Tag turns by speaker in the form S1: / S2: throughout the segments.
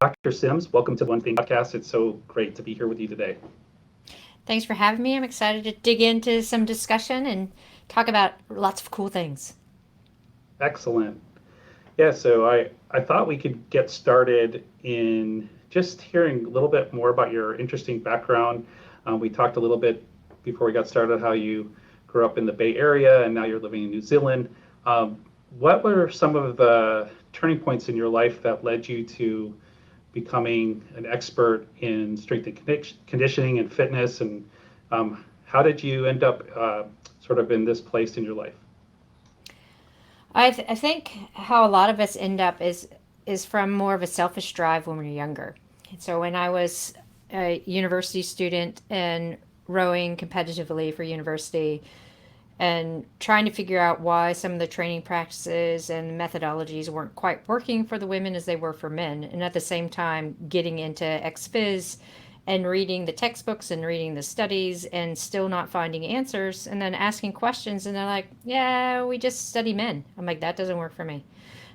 S1: Dr. Sims, welcome to the One Thing podcast. It's so great to be here with you today.
S2: Thanks for having me. I'm excited to dig into some discussion and talk about lots of cool things.
S1: Excellent. Yeah, so I thought we could get started in just hearing a little bit more about your interesting background. We talked a little bit before we got started how you grew up in the Bay Area and now you're living in New Zealand. Um, what were some of the turning points in your life that led you to becoming an expert in strength and conditioning and fitness? And how did you end up sort of in this place in your life?
S2: I think how a lot of us end up is from more of a selfish drive when we're younger. So when I was a university student and rowing competitively for university and trying to figure out why some of the training practices and methodologies weren't quite working for the women as they were for men, and at the same time getting into ex-phys and reading the textbooks and reading the studies and still not finding answers, and then asking questions and they're like, yeah, we just study men. I'm like, that doesn't work for me.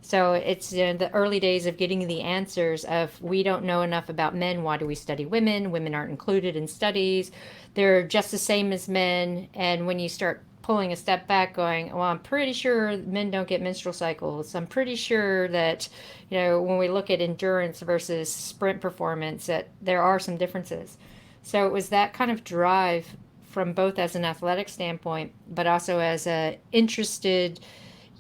S2: So it's the early days of getting the answers of we don't know enough about men. Why do we study women? Women aren't included in studies. They're just the same as men. And when you start pulling a step back, going, well, I'm pretty sure men don't get menstrual cycles. I'm pretty sure that, when we look at endurance versus sprint performance, that there are some differences. So it was that kind of drive from both as an athletic standpoint, but also as a interested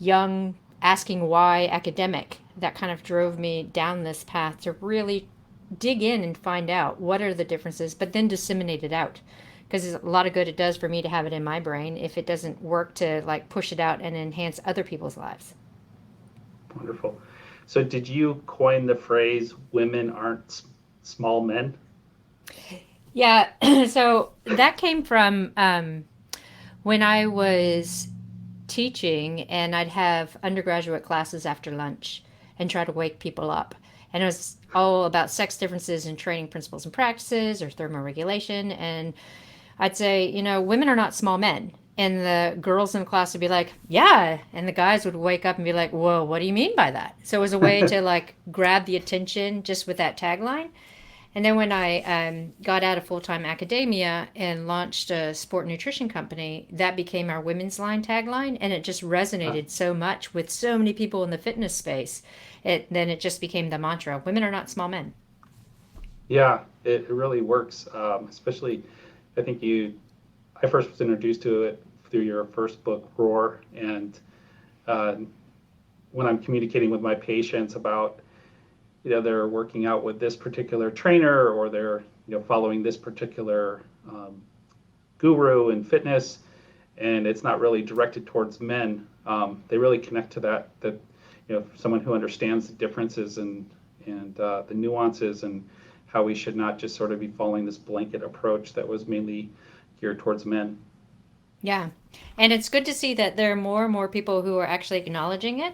S2: young asking why academic that kind of drove me down this path to really dig in and find out what are the differences, but then disseminate it out. Because there's a lot of good it does for me to have it in my brain if it doesn't work to like push it out and enhance other people's lives.
S1: Wonderful. So, did you coin the phrase "women aren't small men"?
S2: Yeah, so that came from when I was teaching and I'd have undergraduate classes after lunch and try to wake people up. And it was all about sex differences in training principles and practices or thermoregulation. And I'd say, women are not small men. And the girls in the class would be like, yeah. And the guys would wake up and be like, whoa, what do you mean by that? So it was a way to like grab the attention just with that tagline. And then when I got out of full time academia and launched a sport nutrition company, that became our women's line tagline. And it just resonated so much with so many people in the fitness space. Then it just became the mantra: women are not small men.
S1: Yeah, it really works. Especially, I think I first was introduced to it through your first book, Roar, and uh, when I'm communicating with my patients about they're working out with this particular trainer or they're following this particular guru in fitness, and it's not really directed towards men. They really connect to that someone who understands the differences and the nuances and how we should not just sort of be following this blanket approach that was mainly geared towards men.
S2: Yeah. And it's good to see that there are more and more people who are actually acknowledging it.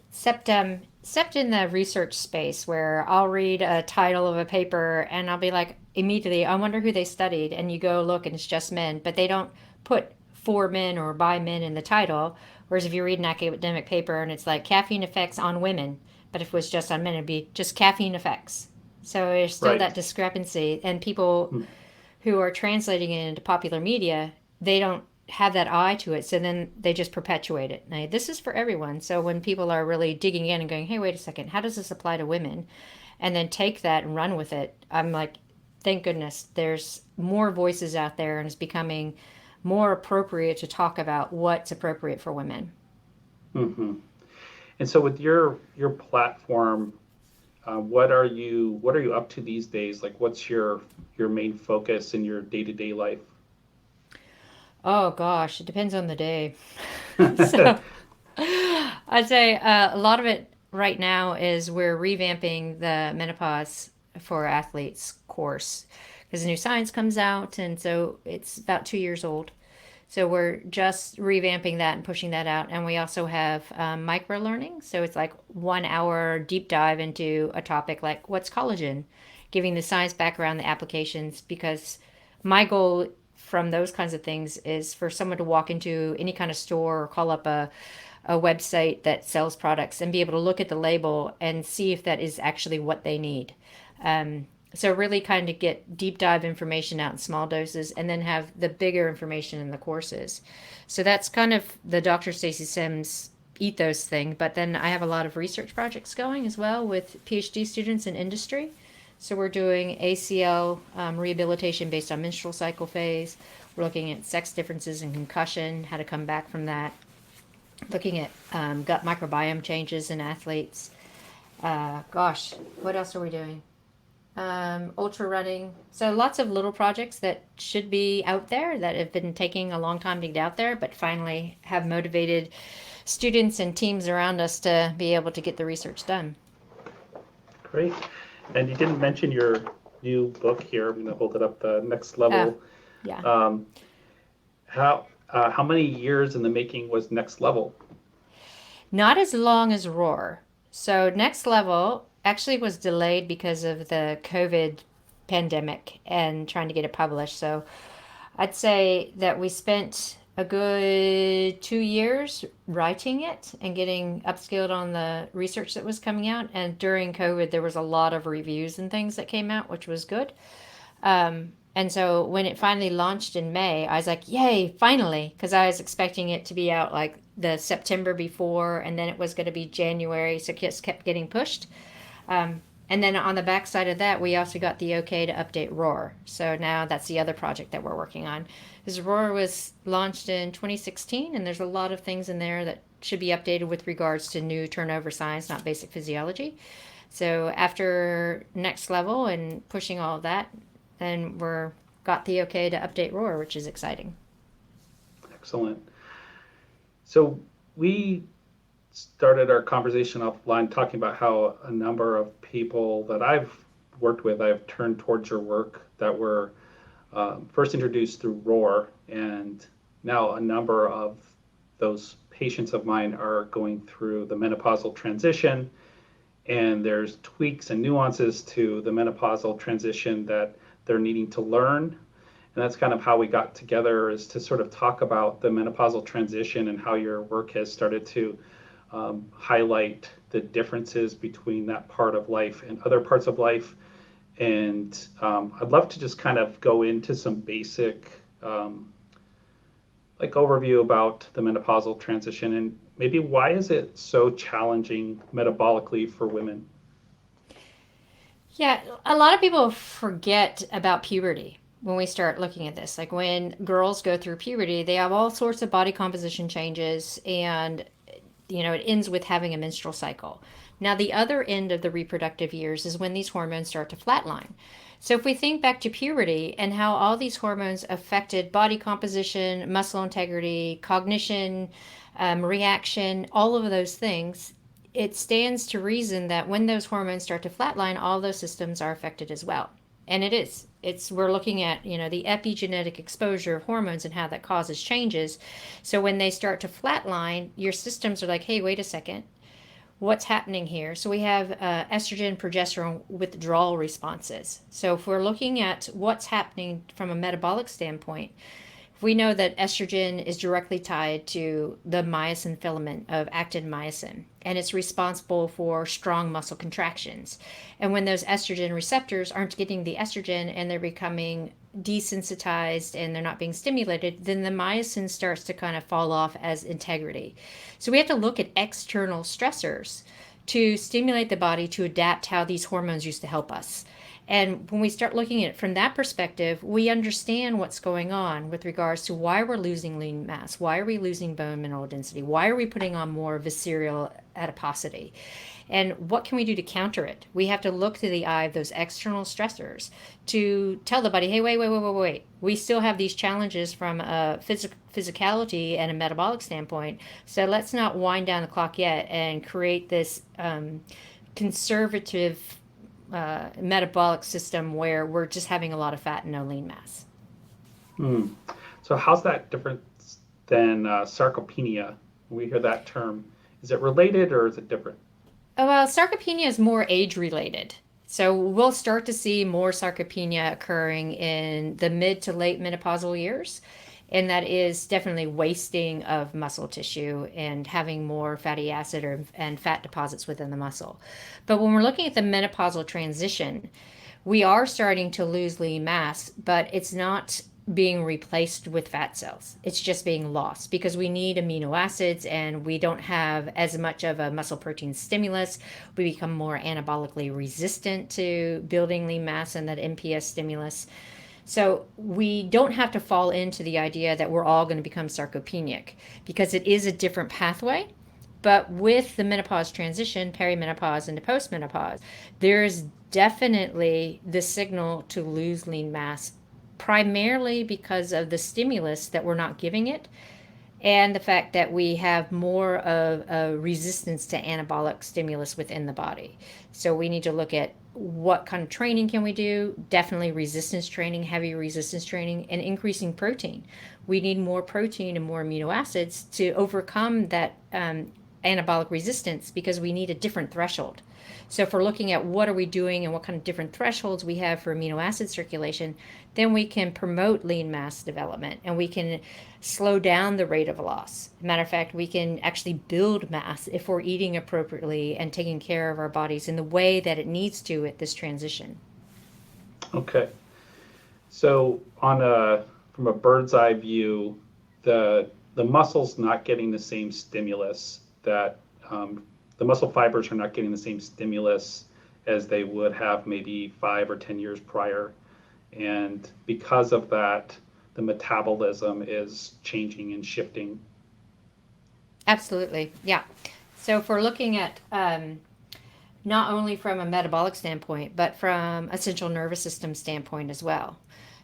S2: Except in the research space where I'll read a title of a paper and I'll be like, immediately, I wonder who they studied. And you go look and it's just men, but they don't put for men or by men in the title. Whereas if you read an academic paper and it's like caffeine effects on women, but if it was just on men, it'd be just caffeine effects. So there's still that
S1: Right.
S2: discrepancy. And people who are translating it into popular media, they don't have that eye to it. So then they just perpetuate it. Now, this is for everyone. So when people are really digging in and going, hey, wait a second, how does this apply to women? And then take that and run with it, I'm like, thank goodness there's more voices out there and it's becoming more appropriate to talk about what's appropriate for women.
S1: Mm-hmm. And so with your platform, what are you up to these days? Like, what's your main focus in your day to day life?
S2: Oh gosh, it depends on the day. So I'd say a lot of it right now is we're revamping the menopause for athletes course because the new science comes out, and so it's about 2 years old. So we're just revamping that and pushing that out, and we also have micro learning. So it's like 1 hour deep dive into a topic like what's collagen, giving the science background, the applications, because my goal from those kinds of things is for someone to walk into any kind of store or call up a website that sells products and be able to look at the label and see if that is actually what they need. So really kind of get deep dive information out in small doses and then have the bigger information in the courses. So that's kind of the Dr. Stacy Sims ethos thing. But then I have a lot of research projects going as well with PhD students in industry. So we're doing ACL rehabilitation based on menstrual cycle phase. We're looking at sex differences in concussion, how to come back from that. Looking at gut microbiome changes in athletes. What else are we doing? Ultra running. So lots of little projects that should be out there that have been taking a long time to get out there, but finally have motivated students and teams around us to be able to get the research done.
S1: Great. And you didn't mention your new book here. I'm going to hold it up. The Next Level.
S2: Yeah.
S1: How many years in the making was Next Level?
S2: Not as long as Roar. So Next Level actually was delayed because of the COVID pandemic and trying to get it published. So I'd say that we spent a good 2 years writing it and getting upskilled on the research that was coming out. And during COVID, there was a lot of reviews and things that came out, which was good. And so when it finally launched in May, I was like, yay, finally, because I was expecting it to be out like the September before, and then it was going to be January, so it just kept getting pushed. And then on the back side of that, we also got the okay to update Roar. So now that's the other project that we're working on. Because Roar was launched in 2016, and there's a lot of things in there that should be updated with regards to new turnover science, not basic physiology. So after Next Level and pushing all of that, then we're got the okay to update Roar, which is exciting.
S1: Excellent. So we started our conversation offline talking about how a number of people that I've worked with, I've turned towards your work that were first introduced through Roar, and now a number of those patients of mine are going through the menopausal transition, and there's tweaks and nuances to the menopausal transition that they're needing to learn. And that's kind of how we got together, is to sort of talk about the menopausal transition and how your work has started to highlight the differences between that part of life and other parts of life. And I'd love to just kind of go into some basic overview about the menopausal transition, and maybe why is it so challenging metabolically for women?
S2: Yeah, a lot of people forget about puberty when we start looking at this. Like when girls go through puberty, they have all sorts of body composition changes, and it ends with having a menstrual cycle. Now, the other end of the reproductive years is when these hormones start to flatline. So if we think back to puberty and how all these hormones affected body composition, muscle integrity, cognition, reaction, all of those things, it stands to reason that when those hormones start to flatline, all those systems are affected as well. And it is. We're looking at, the epigenetic exposure of hormones and how that causes changes. So when they start to flatline, your systems are like, hey, wait a second, what's happening here? So we have estrogen, progesterone withdrawal responses. So if we're looking at what's happening from a metabolic standpoint, we know that estrogen is directly tied to the myosin filament of actin myosin, and it's responsible for strong muscle contractions. And when those estrogen receptors aren't getting the estrogen and they're becoming desensitized and they're not being stimulated, then the myosin starts to kind of fall off as integrity. So we have to look at external stressors to stimulate the body to adapt how these hormones used to help us. And when we start looking at it from that perspective, we understand what's going on with regards to why we're losing lean mass, why are we losing bone mineral density, why are we putting on more visceral adiposity, and what can we do to counter it? We have to look through the eye of those external stressors to tell the body, hey, wait. We still have these challenges from a physicality and a metabolic standpoint, so let's not wind down the clock yet and create this conservative metabolic system where we're just having a lot of fat and no lean mass.
S1: So how's that different than sarcopenia? When we hear that term, is it related or is it different?
S2: Oh, well, sarcopenia is more age related. So we'll start to see more sarcopenia occurring in the mid to late menopausal years. and that is definitely wasting of muscle tissue and having more fatty acid and fat deposits within the muscle. But when we're looking at the menopausal transition, we are starting to lose lean mass, but it's not being replaced with fat cells. It's just being lost because we need amino acids and we don't have as much of a muscle protein stimulus. We become more anabolically resistant to building lean mass and that MPS stimulus. So we don't have to fall into the idea that we're all going to become sarcopenic because it is a different pathway. But with the menopause transition, perimenopause into postmenopause, there's definitely the signal to lose lean mass, primarily because of the stimulus that we're not giving it and the fact that we have more of a resistance to anabolic stimulus within the body. So we need to look at what kind of training can we do. Definitely resistance training, heavy resistance training, and increasing protein. We need more protein and more amino acids to overcome that anabolic resistance because we need a different threshold. So if we're looking at what are we doing and what kind of different thresholds we have for amino acid circulation, then we can promote lean mass development and we can slow down the rate of loss. Matter of fact, we can actually build mass if we're eating appropriately and taking care of our bodies in the way that it needs to at this transition.
S1: Okay. So from a bird's eye view, the muscle's not getting the same stimulus that the muscle fibers are not getting the same stimulus as they would have maybe 5 or 10 years prior. And because of that, the metabolism is changing and shifting.
S2: Absolutely. Yeah. So if we're looking at not only from a metabolic standpoint, but from a central nervous system standpoint as well.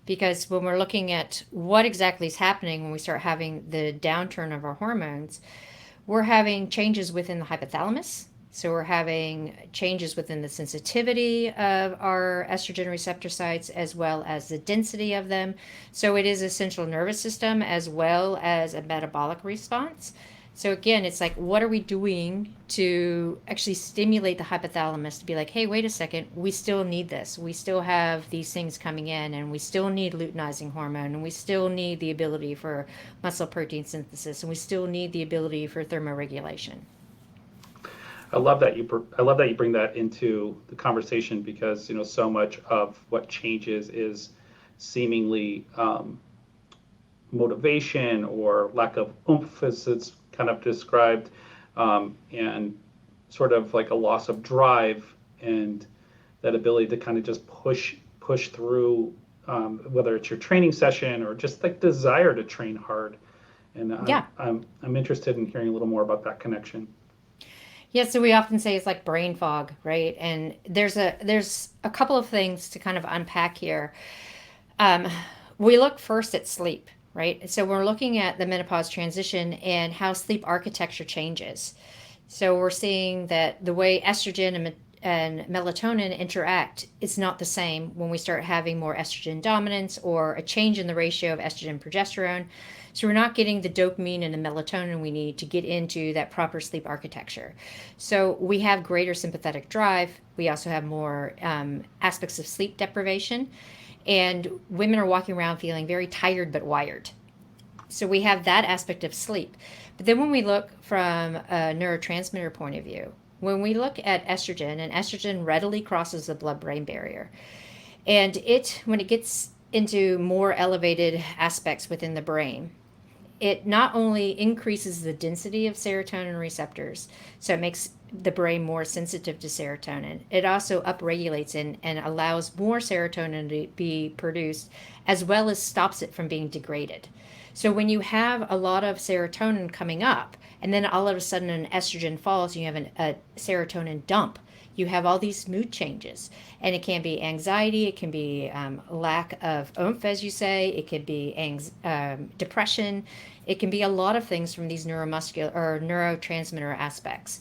S2: Because when we're looking at what exactly is happening when we start having the downturn of our hormones, we're having changes within the hypothalamus. So we're having changes within the sensitivity of our estrogen receptor sites as well as the density of them. So it is a central nervous system as well as a metabolic response. So again, it's like, what are we doing to actually stimulate the hypothalamus to be like, hey, wait a second, we still need this. We still have these things coming in and we still need luteinizing hormone and we still need the ability for muscle protein synthesis and we still need the ability for thermoregulation.
S1: I love that you bring that into the conversation because so much of what changes is seemingly motivation or lack of oomph, as it's kind of described, and sort of like a loss of drive and that ability to kind of just push through, whether it's your training session or just like desire to train hard. And
S2: Yeah.
S1: I'm interested in hearing a little more about that connection.
S2: Yeah, so we often say it's like brain fog, right? And there's a couple of things to kind of unpack here. Um, we look first at sleep, right? So we're looking at the menopause transition and how sleep architecture changes. So we're seeing that the way estrogen and melatonin interact, it's not the same when we start having more estrogen dominance or a change in the ratio of estrogen and progesterone. So we're not getting the dopamine and the melatonin we need to get into that proper sleep architecture. So we have greater sympathetic drive. We also have more aspects of sleep deprivation. And women are walking around feeling very tired but wired. So we have that aspect of sleep. But then when we look from a neurotransmitter point of view, when we look at estrogen, and estrogen readily crosses the blood-brain barrier, and when it gets into more elevated aspects within the brain, it not only increases the density of serotonin receptors, so it makes the brain more sensitive to serotonin. It also upregulates and allows more serotonin to be produced, as well as stops it from being degraded. So when you have a lot of serotonin coming up, and then all of a sudden an estrogen falls, and you have a serotonin dump, you have all these mood changes. And it can be anxiety, it can be lack of oomph, as you say, it could be depression, it can be a lot of things from these neuromuscular or neurotransmitter aspects.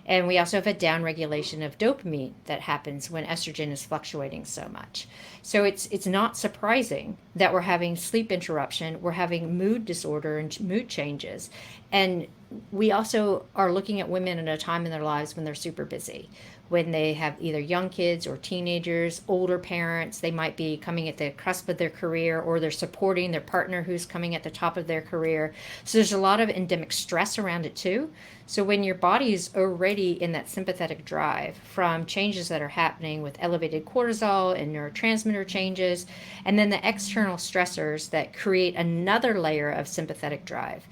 S2: And we also have a downregulation of dopamine that happens when estrogen is fluctuating so much. So it's not surprising that we're having sleep interruption, we're having mood disorder and mood changes. And we also are looking at women at a time in their lives when they're super busy, when they have either young kids or teenagers, older parents. They might be coming at the cusp of their career, or they're supporting their partner who's coming at the top of their career. So there's a lot of endemic stress around it too. So when your body is already in that sympathetic drive from changes that are happening with elevated cortisol and neurotransmitter changes, and then the external stressors that create another layer of sympathetic drive,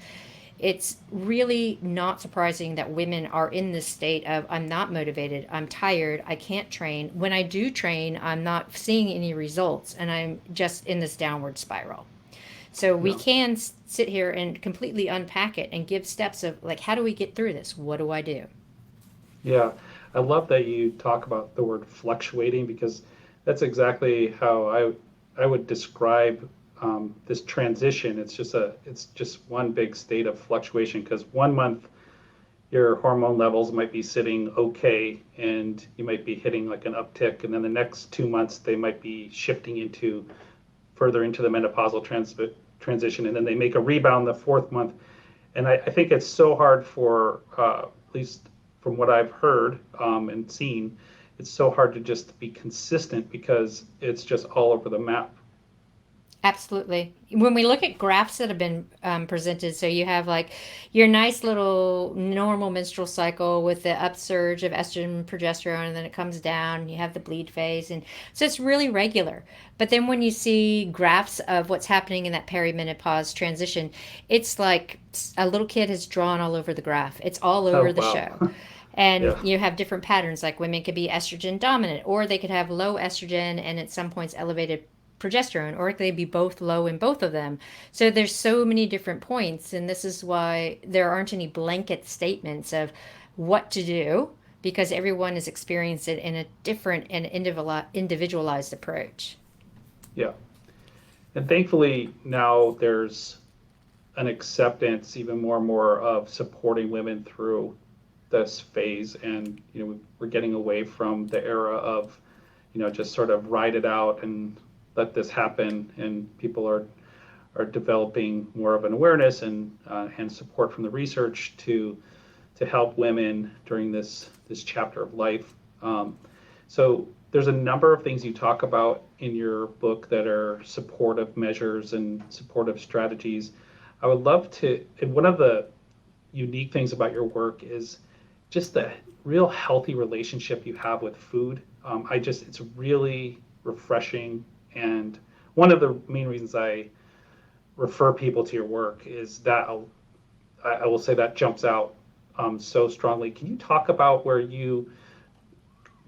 S2: it's really not surprising that women are in this state of, I'm not motivated, I'm tired, I can't train. When I do train, I'm not seeing any results, and I'm just in this downward spiral. So we
S1: Yeah.
S2: can sit here and completely unpack it and give steps of, like, how do we get through this? What do I do?
S1: Yeah, I love that you talk about the word fluctuating, because that's exactly how I would describe this transition. It's just one big state of fluctuation, because one month your hormone levels might be sitting okay and you might be hitting like an uptick, and then the next 2 months they might be shifting into further into the transition, and then they make a rebound the fourth month. And I think it's so hard for, at least from what I've heard and seen, it's so hard to just be consistent because it's just all over the map.
S2: Absolutely. When we look at graphs that have been presented, so you have like your nice little normal menstrual cycle with the upsurge of estrogen and progesterone, and then it comes down, you have the bleed phase. And so it's really regular. But then when you see graphs of what's happening in that perimenopause transition, it's like a little kid has drawn all over the graph, it's all
S1: Oh,
S2: over the
S1: wow.
S2: show. And
S1: Yeah.
S2: you have different patterns, like women could be estrogen dominant, or they could have low estrogen and at some points elevated progesterone, or it could be both low in both of them. So there's so many different points, and this is why there aren't any blanket statements of what to do, because everyone is experiencing it in a different and individualized approach.
S1: Yeah. And thankfully now there's an acceptance even more and more of supporting women through this phase. And, we're getting away from the era of, just sort of ride it out and let this happen. And people are developing more of an awareness and support from the research to help women during this chapter of life. So there's a number of things you talk about in your book that are supportive measures and supportive strategies. I would love to, and one of the unique things about your work is just the real healthy relationship you have with food. It's really refreshing. And one of the main reasons I refer people to your work is that I will say that jumps out so strongly. Can you talk about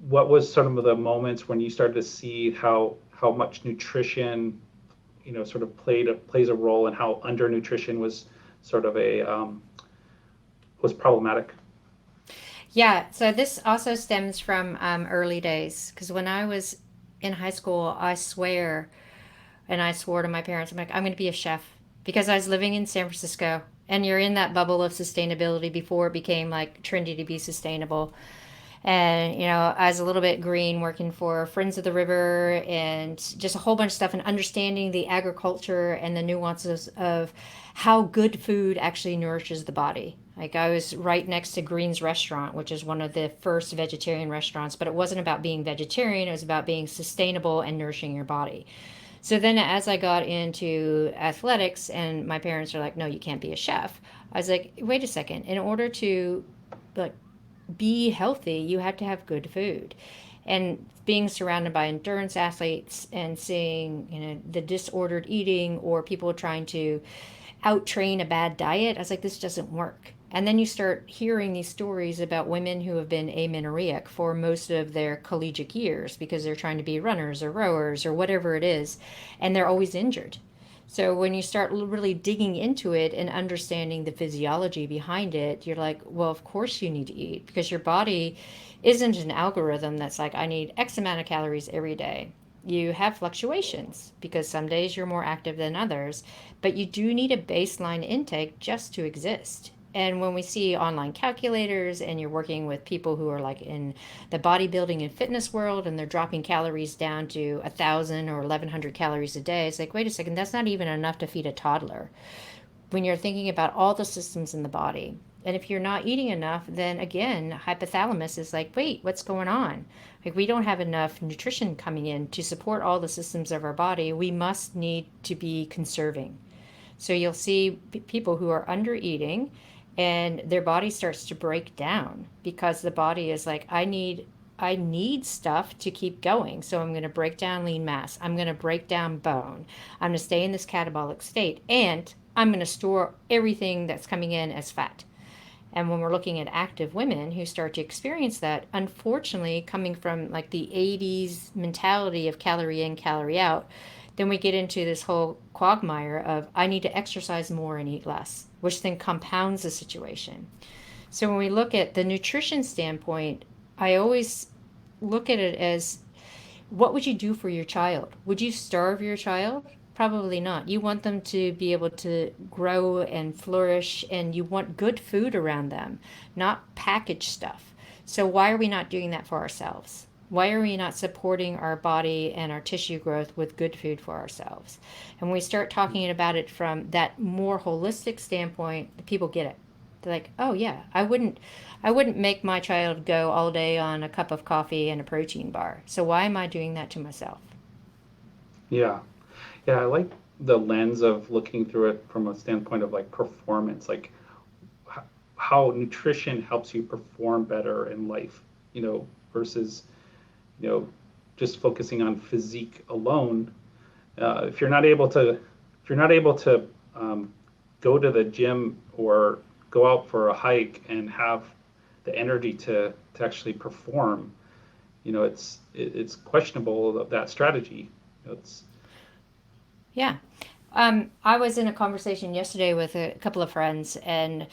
S1: what was some of the moments when you started to see how much nutrition, sort of plays a role, and how undernutrition was sort of was problematic?
S2: Yeah, so this also stems from early days, because when I was in high school, I swore to my parents, I'm like, I'm going to be a chef, because I was living in San Francisco, and you're in that bubble of sustainability before it became like trendy to be sustainable. And I was a little bit green, working for Friends of the River and just a whole bunch of stuff, and understanding the agriculture and the nuances of how good food actually nourishes the body. Like, I was right next to Green's Restaurant, which is one of the first vegetarian restaurants, but it wasn't about being vegetarian, it was about being sustainable and nourishing your body. So then as I got into athletics, and my parents are like, no, you can't be a chef, I was like, wait a second. In order to, like, be healthy, you have to have good food. And being surrounded by endurance athletes and seeing, the disordered eating, or people trying to out train a bad diet, I was like, this doesn't work. And then you start hearing these stories about women who have been amenorrheic for most of their collegiate years because they're trying to be runners or rowers or whatever it is, and they're always injured. So when you start really digging into it and understanding the physiology behind it, you're like, well, of course you need to eat, because your body isn't an algorithm that's like, I need X amount of calories every day. You have fluctuations because some days you're more active than others, but you do need a baseline intake just to exist. And when we see online calculators and you're working with people who are like in the bodybuilding and fitness world, and they're dropping calories down to 1,000 or 1,100 calories a day, it's like, wait a second, that's not even enough to feed a toddler. When you're thinking about all the systems in the body, And if you're not eating enough, then again, hypothalamus is like, wait, what's going on? Like, we don't have enough nutrition coming in to support all the systems of our body. We must need to be conserving. So you'll see people who are under eating and their body starts to break down because the body is like, I need stuff to keep going. So I'm going to break down lean mass. I'm going to break down bone. I'm going to stay in this catabolic state, and I'm going to store everything that's coming in as fat. And when we're looking at active women who start to experience that, unfortunately, coming from like the 80s mentality of calorie in, calorie out, then we get into this whole quagmire of I need to exercise more and eat less, which then compounds the situation. So when we look at the nutrition standpoint, I always look at it as what would you do for your child? Would you starve your child? Probably not. You want them to be able to grow and flourish, and you want good food around them, not packaged stuff. So, why are we not doing that for ourselves? Why are we not supporting our body and our tissue growth with good food for ourselves? And when we start talking about it from that more holistic standpoint, people get it. They're like, "Oh yeah, I wouldn't make my child go all day on a cup of coffee and a protein bar. So why am I doing that to myself?"
S1: Yeah. Yeah, I like the lens of looking through it from a standpoint of like performance, like how nutrition helps you perform better in life, versus, you know, just focusing on physique alone. If you're not able to go to the gym or go out for a hike and have the energy to actually perform, it's questionable of that strategy. It's
S2: Yeah. I was in a conversation yesterday with a couple of friends, and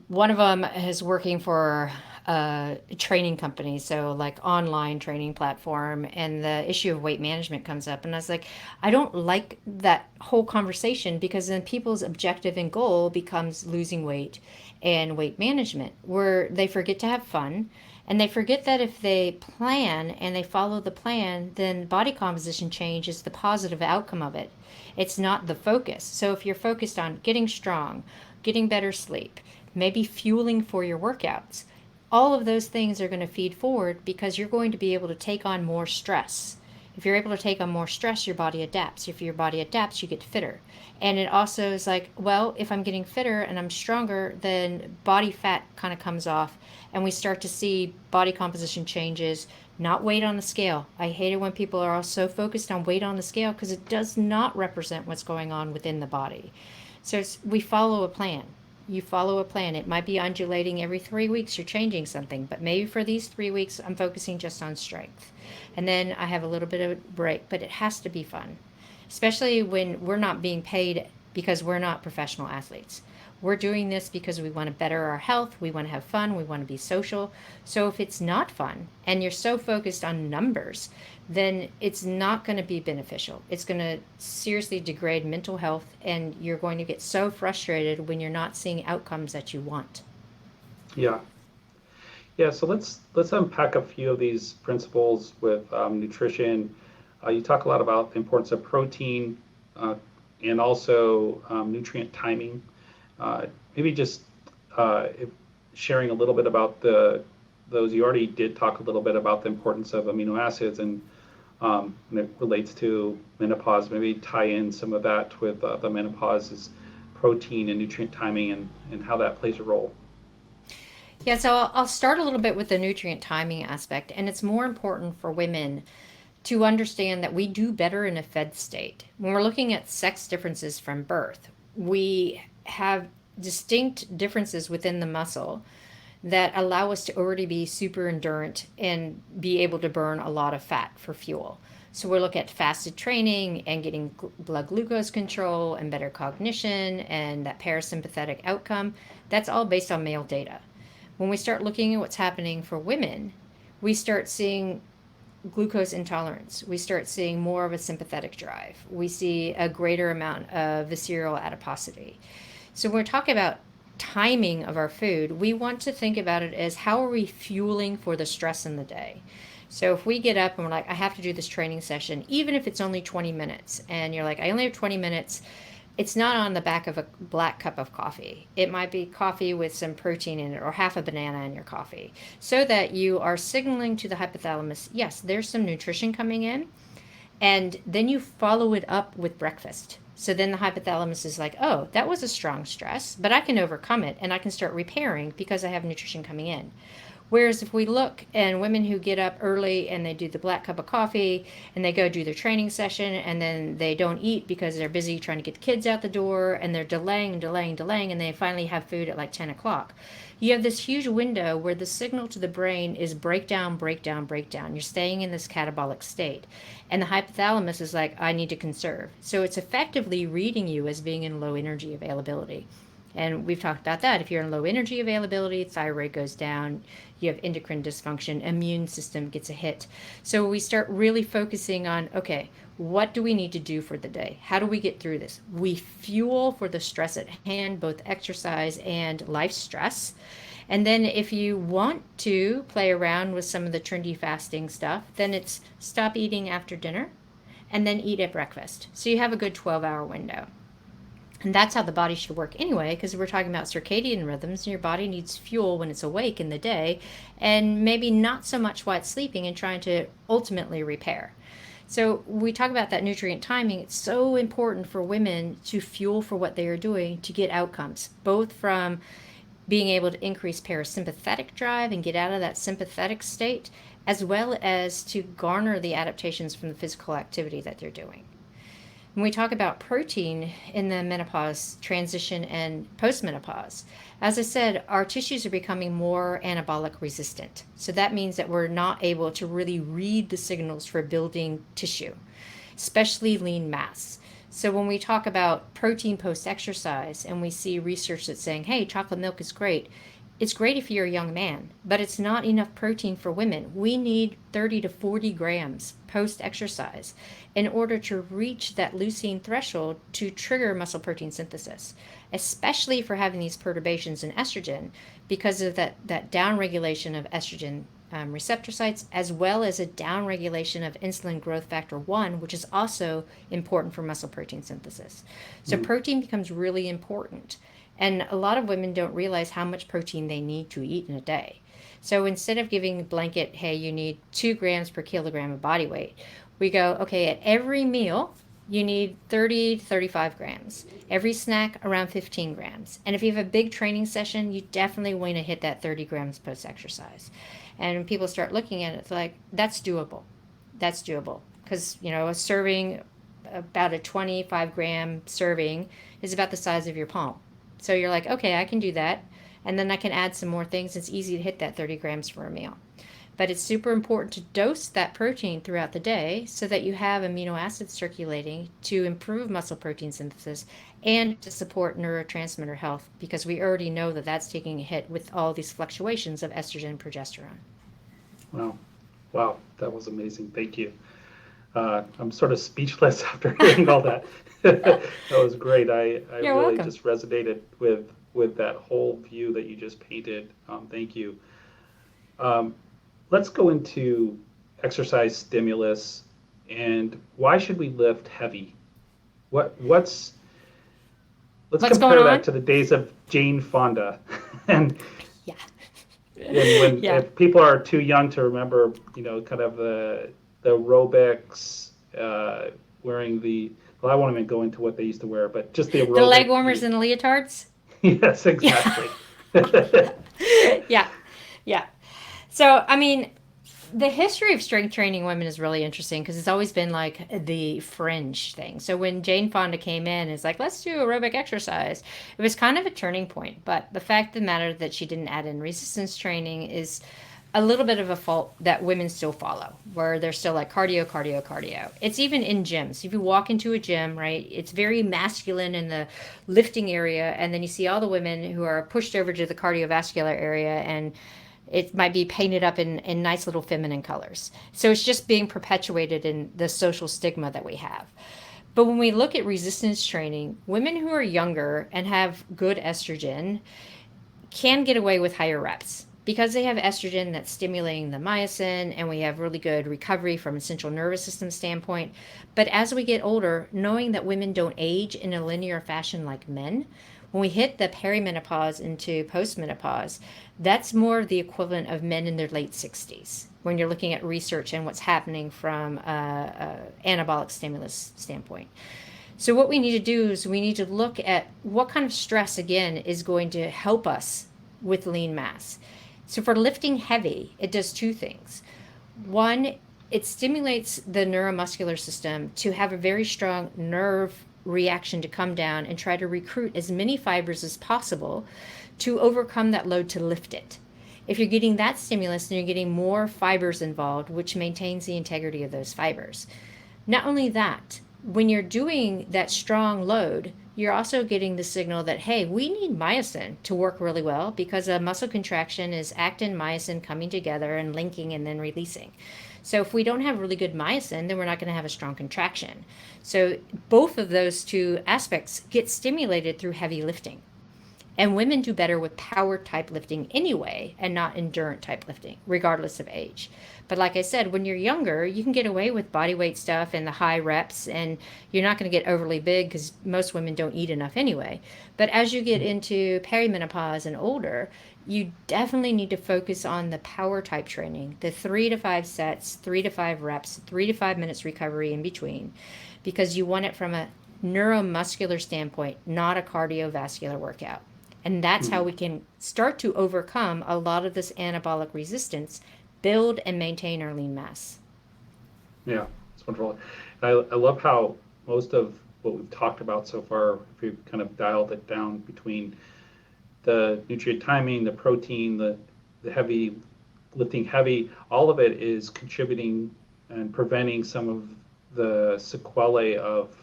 S2: one of them is working for a training company, so like online training platform, and the issue of weight management comes up. And I was like, I don't like that whole conversation because then people's objective and goal becomes losing weight and weight management, where they forget to have fun. And they forget that if they plan and they follow the plan, then body composition change is the positive outcome of it. It's not the focus. So if you're focused on getting strong, getting better sleep, maybe fueling for your workouts, all of those things are going to feed forward because you're going to be able to take on more stress. If you're able to take on more stress, your body adapts. If your body adapts, you get fitter. And it also is like, well, if I'm getting fitter and I'm stronger, then body fat kind of comes off, and we start to see body composition changes, not weight on the scale. I hate it when people are all so focused on weight on the scale because it does not represent what's going on within the body. So we follow a plan. You follow a plan. It might be undulating every 3 weeks, you're changing something, but maybe for these 3 weeks, I'm focusing just on strength. And then I have a little bit of a break, but it has to be fun, especially when we're not being paid because we're not professional athletes. We're doing this because we want to better our health, we want to have fun, we want to be social. So if it's not fun and you're so focused on numbers, then it's not going to be beneficial. It's going to seriously degrade mental health, and you're going to get so frustrated when you're not seeing outcomes that you want.
S1: Yeah. Yeah, so let's unpack a few of these principles with nutrition. You talk a lot about the importance of protein and also nutrient timing. Maybe just sharing a little bit about those. You already did talk a little bit about the importance of amino acids, and when it relates to menopause, maybe tie in some of that with the menopause is protein and nutrient timing, and how that plays a role.
S2: Yeah, so I'll start a little bit with the nutrient timing aspect, and it's more important for women to understand that we do better in a fed state. When we're looking at sex differences from birth, we have distinct differences within the muscle that allow us to already be super endurant and be able to burn a lot of fat for fuel. So we're looking at fasted training and getting blood glucose control and better cognition and that parasympathetic outcome. That's all based on male data. When we start looking at what's happening for women, we start seeing glucose intolerance. We start seeing more of a sympathetic drive. We see a greater amount of visceral adiposity. So when we're talking about timing of our food, we want to think about it as how are we fueling for the stress in the day. So if we get up and we're like, I have to do this training session, even if it's only 20 minutes, and you're like, I only have 20 minutes, it's not on the back of a black cup of coffee. It might be coffee with some protein in it or half a banana in your coffee, so that you are signaling to the hypothalamus, yes, there's some nutrition coming in, and then you follow it up with breakfast. So then the hypothalamus is like, oh, that was a strong stress, but I can overcome it and I can start repairing because I have nutrition coming in. Whereas if we look and women who get up early and they do the black cup of coffee and they go do their training session and then they don't eat because they're busy trying to get the kids out the door and they're delaying, and they finally have food at like 10 o'clock. You have this huge window where the signal to the brain is breakdown. You're staying in this catabolic state. And the hypothalamus is like, I need to conserve. So it's effectively reading you as being in low energy availability. And we've talked about that. If you're in low energy availability, thyroid goes down, you have endocrine dysfunction, immune system gets a hit. So we start really focusing on, okay, what do we need to do for the day? How do we get through this? We fuel for the stress at hand, both exercise and life stress. And then if you want to play around with some of the trendy fasting stuff, then it's stop eating after dinner and then eat at breakfast. So you have a good 12-hour window. And that's how the body should work anyway, because we're talking about circadian rhythms, and your body needs fuel when it's awake in the day, and maybe not so much while it's sleeping and trying to ultimately repair. So we talk about that nutrient timing. It's so important for women to fuel for what they are doing to get outcomes, both from being able to increase parasympathetic drive and get out of that sympathetic state, as well as to garner the adaptations from the physical activity that they're doing. When we talk about protein in the menopause transition and postmenopause, as I said, our tissues are becoming more anabolic resistant. So that means that we're not able to really read the signals for building tissue, especially lean mass. So when we talk about protein post-exercise and we see research that's saying, hey, chocolate milk is great, it's great if you're a young man, but it's not enough protein for women. We need 30 to 40 grams post-exercise in order to reach that leucine threshold to trigger muscle protein synthesis, especially for having these perturbations in estrogen because of that downregulation of estrogen receptor sites, as well as a downregulation of insulin growth factor 1, which is also important for muscle protein synthesis. So protein becomes really important. And a lot of women don't realize how much protein they need to eat in a day. So instead of giving a blanket, hey, you need 2 grams per kilogram of body weight, we go, okay, at every meal, you need 30 to 35 grams. Every snack, around 15 grams. And if you have a big training session, you definitely want to hit that 30 grams post-exercise. And when people start looking at it, it's like, that's doable. That's doable. Because, a serving, about a 25 gram serving, is about the size of your palm. So you're like, okay, I can do that. And then I can add some more things. It's easy to hit that 30 grams for a meal. But it's super important to dose that protein throughout the day so that you have amino acids circulating to improve muscle protein synthesis and to support neurotransmitter health, because we already know that that's taking a hit with all these fluctuations of estrogen and progesterone.
S1: Wow, that was amazing. Thank you. I'm sort of speechless after hearing all that. That was great. I really
S2: welcome.
S1: just resonated with that whole view that you just painted. Thank you. Let's go into exercise stimulus and why should we lift heavy? Let's compare that to the days of Jane Fonda. and
S2: Yeah.
S1: and when if people are too young to remember, kind of the aerobics, wearing I won't even go into what they used to wear, but just the aerobic.
S2: The leg warmers and the leotards?
S1: Yes, exactly.
S2: Yeah. So, the history of strength training women is really interesting because it's always been like the fringe thing. So when Jane Fonda came in, it's like, let's do aerobic exercise. It was kind of a turning point. But the fact of the matter that she didn't add in resistance training is a little bit of a fault that women still follow, where they're still like cardio. It's even in gyms. If you walk into a gym, right, it's very masculine in the lifting area, and then you see all the women who are pushed over to the cardiovascular area, and it might be painted up in nice little feminine colors. So it's just being perpetuated in the social stigma that we have. But when we look at resistance training, women who are younger and have good estrogen can get away with higher reps. because they have estrogen that's stimulating the myosin, and we have really good recovery from a central nervous system standpoint. But as we get older, knowing that women don't age in a linear fashion like men, when we hit the perimenopause into postmenopause, that's more of the equivalent of men in their late 60s when you're looking at research and what's happening from a anabolic stimulus standpoint. So what we need to do is we need to look at what kind of stress, again, is going to help us with lean mass. So for lifting heavy, it does two things. One, it stimulates the neuromuscular system to have a very strong nerve reaction to come down and try to recruit as many fibers as possible to overcome that load to lift it. If you're getting that stimulus, then you're getting more fibers involved, which maintains the integrity of those fibers. Not only that, when you're doing that strong load, you're also getting the signal that, hey, we need myosin to work really well, because a muscle contraction is actin, myosin coming together and linking and then releasing. So if we don't have really good myosin, then we're not going to have a strong contraction. So both of those two aspects get stimulated through heavy lifting. And women do better with power type lifting anyway, and not endurance type lifting, regardless of age. But like I said, when you're younger, you can get away with body weight stuff and the high reps, and you're not going to get overly big because most women don't eat enough anyway. But as you get into perimenopause and older, you definitely need to focus on the power type training, the 3 to 5 sets, 3 to 5 reps, 3 to 5 minutes recovery in between, because you want it from a neuromuscular standpoint, not a cardiovascular workout. And that's how we can start to overcome a lot of this anabolic resistance, build and maintain our lean mass.
S1: Yeah, it's wonderful. And I love how most of what we've talked about so far, if we've kind of dialed it down between the nutrient timing, the protein, the heavy, lifting heavy, all of it is contributing and preventing some of the sequelae of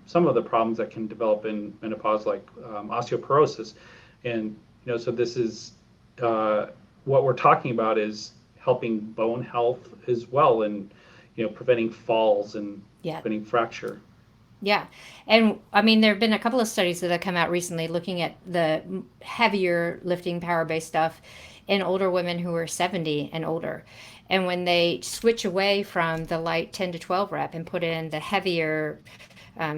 S1: some of the problems that can develop in menopause, like osteoporosis. And so this is what we're talking about is helping bone health as well, and preventing falls and preventing fracture.
S2: Yeah. And I mean, there have been a couple of studies that have come out recently looking at the heavier lifting power based stuff in older women who are 70 and older. And when they switch away from the light 10 to 12 rep and put in the heavier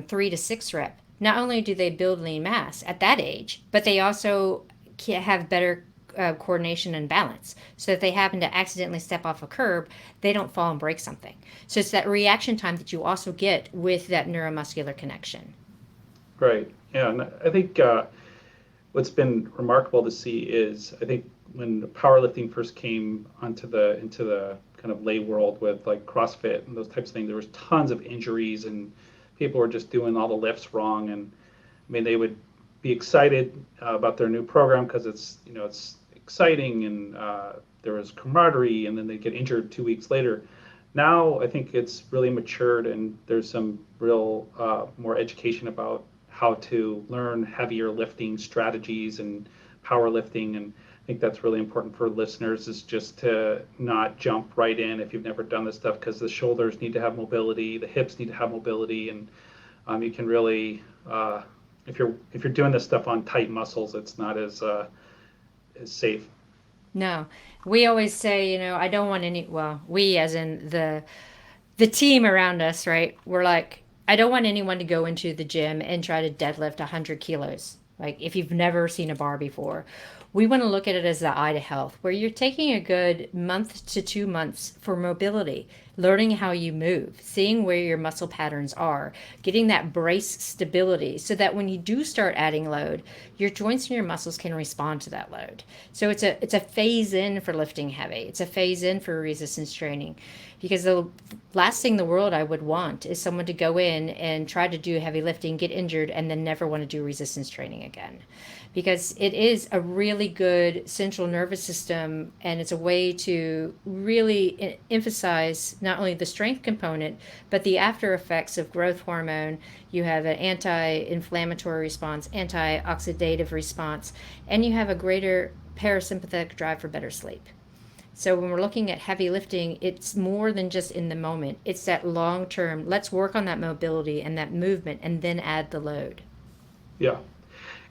S2: 3 to 6 rep, not only do they build lean mass at that age, but they also have better coordination and balance. So if they happen to accidentally step off a curb, they don't fall and break something. So it's that reaction time that you also get with that neuromuscular connection.
S1: Right. Yeah. And I think what's been remarkable to see is, I think when powerlifting first came into the kind of lay world with like CrossFit and those types of things, there was tons of injuries and people were just doing all the lifts wrong. And I mean, they would be excited about their new program because it's exciting, and there was camaraderie, and then they get injured 2 weeks later. Now I think it's really matured, and there's some real more education about how to learn heavier lifting strategies and powerlifting. And I think that's really important for listeners, is just to not jump right in if you've never done this stuff, because the shoulders need to have mobility, the hips need to have mobility, and you can really if you're doing this stuff on tight muscles, it's not as safe.
S2: No, we always say, I don't want any, well, we as in the team around us, right? We're like, I don't want anyone to go into the gym and try to deadlift 100 kilos. Like if you've never seen a bar before, we want to look at it as the eye to health, where you're taking a good month to 2 months for mobility, learning how you move, seeing where your muscle patterns are, getting that brace stability so that when you do start adding load, your joints and your muscles can respond to that load. So it's a phase in for lifting heavy. It's a phase in for resistance training, because the last thing in the world I would want is someone to go in and try to do heavy lifting, get injured, and then never want to do resistance training again. Because it is a really good central nervous system, and it's a way to really emphasize not only the strength component, but the after effects of growth hormone. You have an anti-inflammatory response, antioxidative response, and you have a greater parasympathetic drive for better sleep. So when we're looking at heavy lifting, it's more than just in the moment. It's that long term, let's work on that mobility and that movement and then add the load.
S1: Yeah.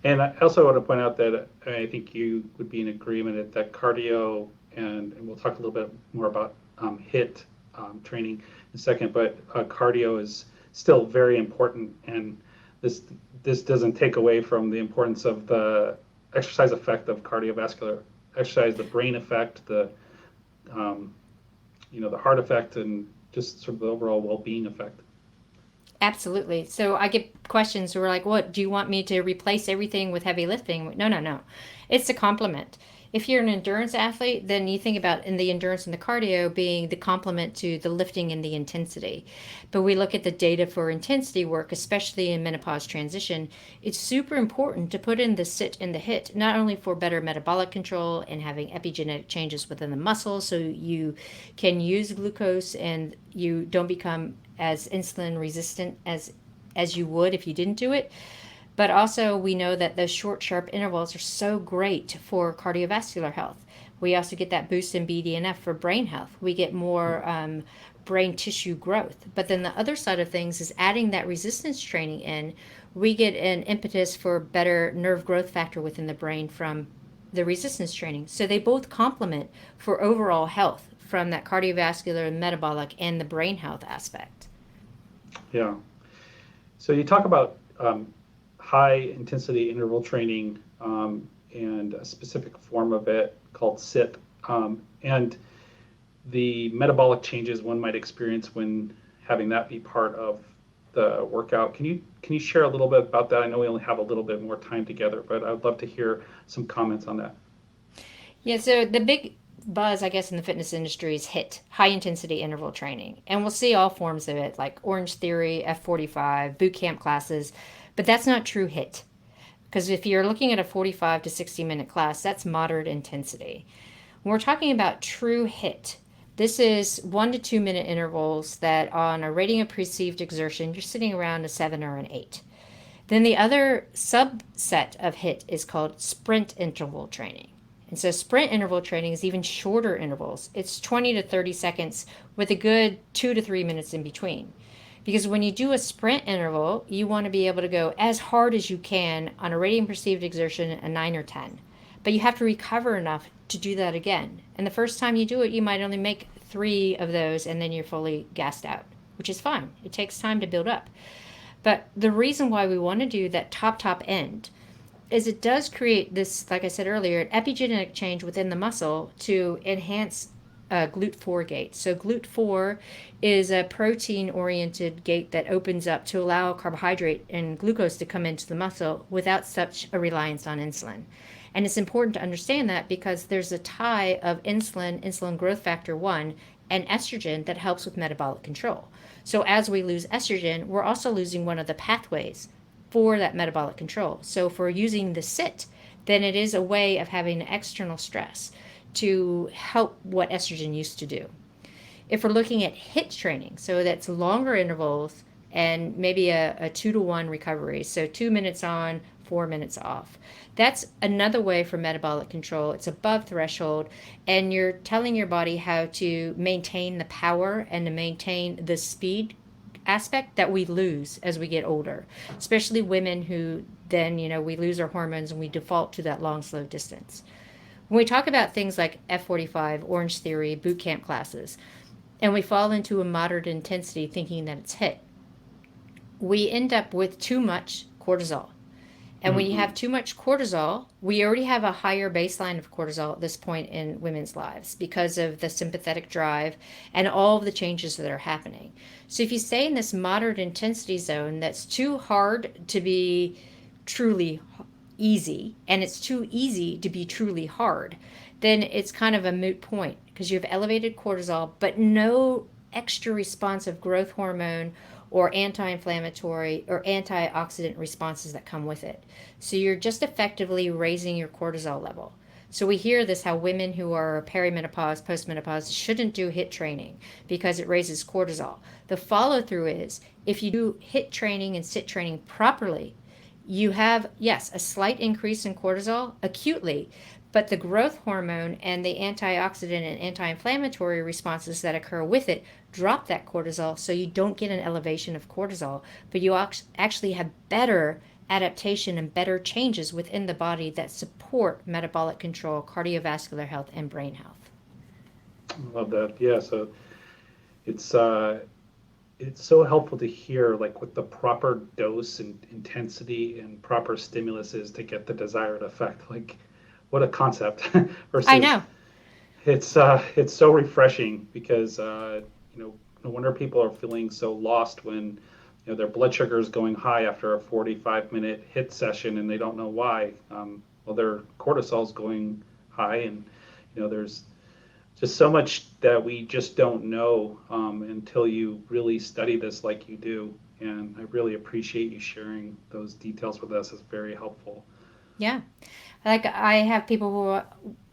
S1: And I also want to point out that I think you would be in agreement that cardio, and we'll talk a little bit more about HIIT training in a second, but cardio is still very important, and this this doesn't take away from the importance of the exercise effect of cardiovascular exercise, the brain effect, the the heart effect, and just sort of the overall well-being effect.
S2: Absolutely. So I get questions who are like, what, do you want me to replace everything with heavy lifting? No, no, no. It's a complement. If you're an endurance athlete, then you think about in the endurance and the cardio being the complement to the lifting and the intensity. But we look at the data for intensity work, especially in menopause transition. It's super important to put in the sit and the HIIT, not only for better metabolic control and having epigenetic changes within the muscle so you can use glucose and you don't become as insulin resistant as you would if you didn't do it. But also, we know that those short, sharp intervals are so great for cardiovascular health. We also get that boost in BDNF for brain health. We get more brain tissue growth. But then the other side of things is adding that resistance training in, we get an impetus for better nerve growth factor within the brain from the resistance training. So they both complement for overall health from that cardiovascular, metabolic, and the brain health aspect.
S1: Yeah. So you talk about high intensity interval training and a specific form of it called SIT, and the metabolic changes one might experience when having that be part of the workout. Can you share a little bit about that? I know we only have a little bit more time together, but I'd love to hear some comments on that.
S2: Yeah, so the big buzz, I guess, in the fitness industry is HIIT, high intensity interval training. And we'll see all forms of it, like Orange Theory, F45, boot camp classes, but that's not true HIIT. Because if you're looking at a 45 to 60-minute class, that's moderate intensity. When we're talking about true HIIT, this is 1 to 2 minute intervals that on a rating of perceived exertion, you're sitting around a 7 or an 8. Then the other subset of HIIT is called sprint interval training. And so sprint interval training is even shorter intervals. It's 20 to 30 seconds with a good 2 to 3 minutes in between. Because when you do a sprint interval, you want to be able to go as hard as you can on a rating perceived exertion, a 9 or 10. But you have to recover enough to do that again. And the first time you do it, you might only make 3 of those and then you're fully gassed out, which is fine. It takes time to build up. But the reason why we want to do that top end is it does create this, like I said earlier, an epigenetic change within the muscle to enhance GLUT4 gate. So GLUT4 is a protein-oriented gate that opens up to allow carbohydrate and glucose to come into the muscle without such a reliance on insulin. And it's important to understand that because there's a tie of insulin growth factor 1, and estrogen that helps with metabolic control. So as we lose estrogen, we're also losing one of the pathways for that metabolic control. So if we're using the SIT, then it is a way of having external stress to help what estrogen used to do. If we're looking at HIIT training, so that's longer intervals and maybe a 2-to-1 recovery, so 2 minutes on, 4 minutes off. That's another way for metabolic control. It's above threshold, and you're telling your body how to maintain the power and to maintain the speed aspect that we lose as we get older, especially women who then, we lose our hormones and we default to that long, slow distance. When we talk about things like F45, Orange Theory, boot camp classes, and we fall into a moderate intensity thinking that it's HIIT, we end up with too much cortisol. And when you have too much cortisol, we already have a higher baseline of cortisol at this point in women's lives because of the sympathetic drive and all of the changes that are happening. So if you stay in this moderate intensity zone that's too hard to be truly easy and it's too easy to be truly hard, then it's kind of a moot point because you have elevated cortisol but no extra response of growth hormone or anti-inflammatory or antioxidant responses that come with it. So you're just effectively raising your cortisol level. So we hear this, how women who are perimenopause, postmenopause shouldn't do HIIT training because it raises cortisol. The follow through is if you do HIIT training and SIT training properly, you have, yes, a slight increase in cortisol acutely, but the growth hormone and the antioxidant and anti-inflammatory responses that occur with it drop that cortisol so you don't get an elevation of cortisol, but you actually have better adaptation and better changes within the body that support metabolic control, cardiovascular health, and brain health.
S1: I love that. Yeah, so it's uh, it's so helpful to hear like what the proper dose and intensity and proper stimulus is to get the desired effect. Like, what a concept
S2: I
S1: versus
S2: know.
S1: it's so refreshing because no wonder people are feeling so lost when their blood sugar is going high after a 45-minute hit session and they don't know why. Well, their cortisol is going high, and there's just so much that we just don't know until you really study this like you do. And I really appreciate you sharing those details with us. It's very helpful.
S2: Yeah. Like I have people who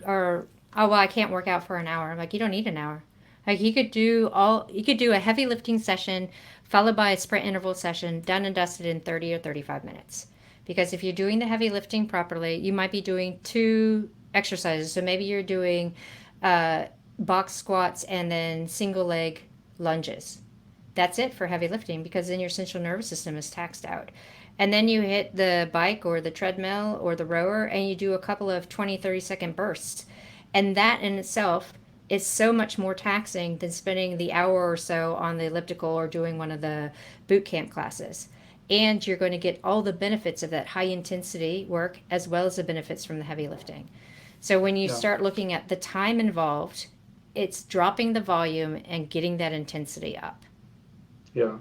S2: are, oh well, I can't work out for an hour. I'm like, you don't need an hour. Like you could do a heavy lifting session followed by a sprint interval session, done and dusted in 30 or 35 minutes. Because if you're doing the heavy lifting properly, you might be doing two exercises. So maybe you're doing uh, box squats and then single leg lunges. That's it for heavy lifting because then your central nervous system is taxed out. And then you hit the bike or the treadmill or the rower and you do a couple of 20, 30-second bursts. And that in itself is so much more taxing than spending the hour or so on the elliptical or doing one of the boot camp classes. And you're going to get all the benefits of that high intensity work as well as the benefits from the heavy lifting. So when you
S1: Yeah,
S2: start looking at the time involved, it's dropping the volume and getting that intensity up.
S1: yeah.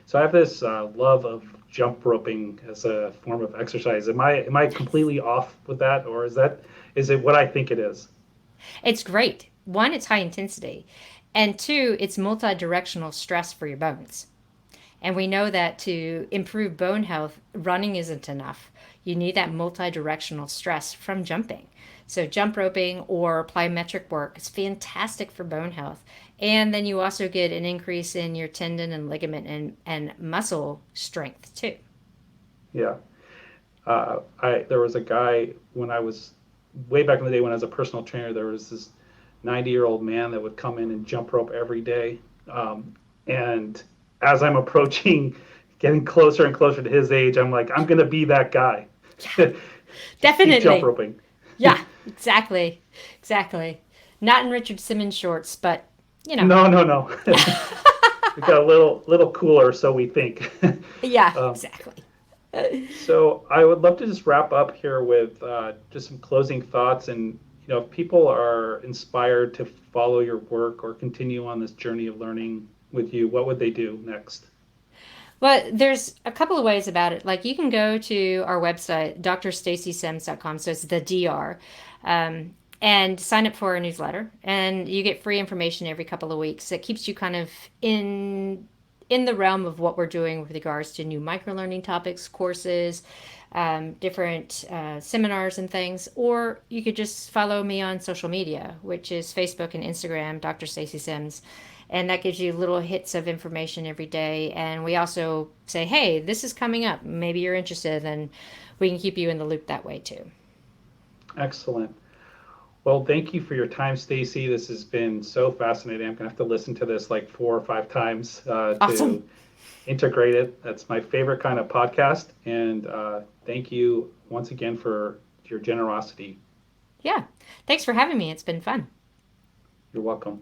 S1: So I have this love of jump roping as a form of exercise. Am I completely off with that, or is it what I think it is?
S2: It's great. One, it's high intensity. And two, it's multi directional stress for your bones. And we know that to improve bone health, running isn't enough. You need that multi directional stress from jumping. So, jump roping or plyometric work is fantastic for bone health. And then you also get an increase in your tendon and ligament and muscle strength too.
S1: Yeah. I There was a guy when I was way back in the day when I was a personal trainer. There was this 90-year-old man that would come in and jump rope every day. And as I'm approaching, getting closer and closer to his age, I'm like, I'm gonna be that guy. Just keep jump
S2: Definitely.
S1: roping.
S2: Yeah, exactly. Exactly. Not in Richard Simmons shorts, but you know.
S1: No, no, no. We got a little cooler, so we think.
S2: Yeah,
S1: um,
S2: exactly.
S1: so I would love to just wrap up here with just some closing thoughts. And if people are inspired to follow your work or continue on this journey of learning with you, what would they do next?
S2: Well, there's a couple of ways about it. Like you can go to our website, drstacysims.com, so it's the DR, and sign up for our newsletter, and you get free information every couple of weeks. It keeps you kind of in the realm of what we're doing with regards to new microlearning topics, courses, different seminars and things. Or you could just follow me on social media, which is Facebook and Instagram, Dr. Stacy Sims. And that gives you little hits of information every day. And we also say, hey, this is coming up. Maybe you're interested, and we can keep you in the loop that way too.
S1: Excellent. Well, thank you for your time, Stacy. This has been so fascinating. I'm gonna have to listen to this like 4 or 5 times
S2: Awesome.
S1: to integrate it. That's my favorite kind of podcast. And thank you once again for your generosity.
S2: Yeah. Thanks for having me. It's been fun.
S1: You're welcome.